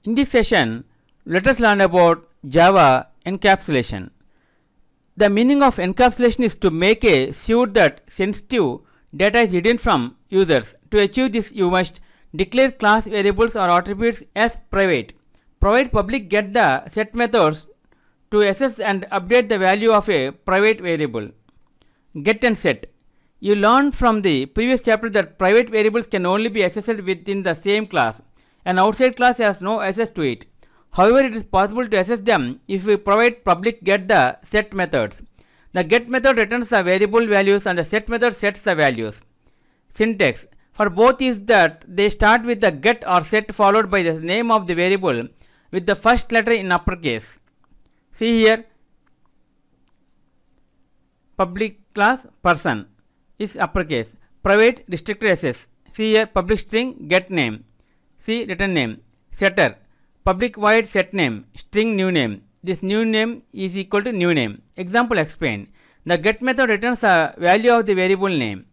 In this session, let us learn about Java encapsulation. The meaning of encapsulation is to make a sure that sensitive data is hidden from users. To achieve this, you must declare class variables or attributes as private. Provide public get the set methods to access and update the value of a private variable. Get and set. You learned from the previous chapter that private variables can only be accessed within the same class. An outside class has no access to it. However, it is possible to access them if we provide public get the set methods. The get method returns the variable values and the set method sets the values. Syntax for both is that they start with the get or set followed by the name of the variable with the first letter in uppercase. See here, public class person is uppercase, private restricted access. See here, public string get name. See return name, setter, public void set name, string new name. This new name is equal to new name. Example explained. The get method returns the value of the variable name.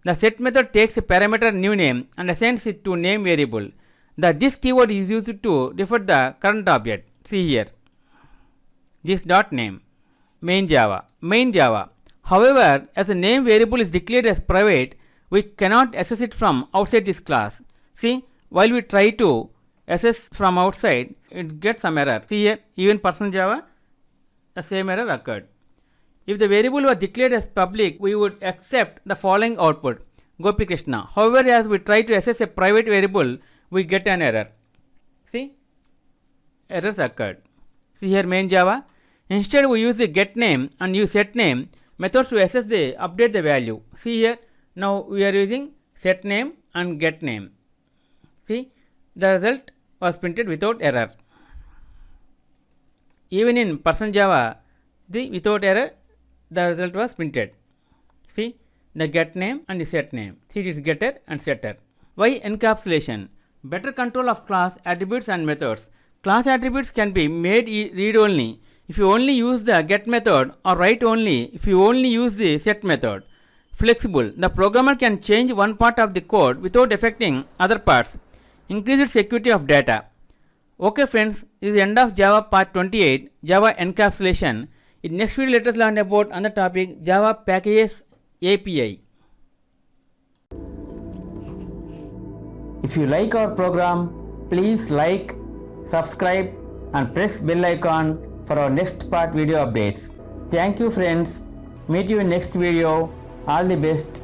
The set method takes a parameter new name and assigns it to name variable. This keyword is used to refer the current object. See here. This dot name. Main Java. Main Java. However, as a name variable is declared as private, we cannot access it from outside this class. See, while we try to access from outside, it gets some error. See here, even %Java, the same error occurred. If the variable was declared as public, we would accept the following output, Gopie Krishna. However, as we try to access a private variable, we get an error. See, errors occurred. See here, main Java. Instead, we use the get name and use set name methods to access the update the value. See here, now we are using set name and get name. See, the result was printed without error. Even in %Java, without error, the result was printed. See, the get name and the set name. See, this getter and setter. Why encapsulation? Better control of class attributes and methods. Class attributes can be made read only if you only use the get method, or write only if you only use the set method. Flexible. The programmer can change one part of the code without affecting other parts. Increased security of data. Okay friends, this is the end of Java part 28, Java encapsulation. In next video, let us learn about another topic, Java packages API. If you like our program, please like, subscribe and press bell icon for our next part video updates. Thank you friends. Meet you in next video. All the best.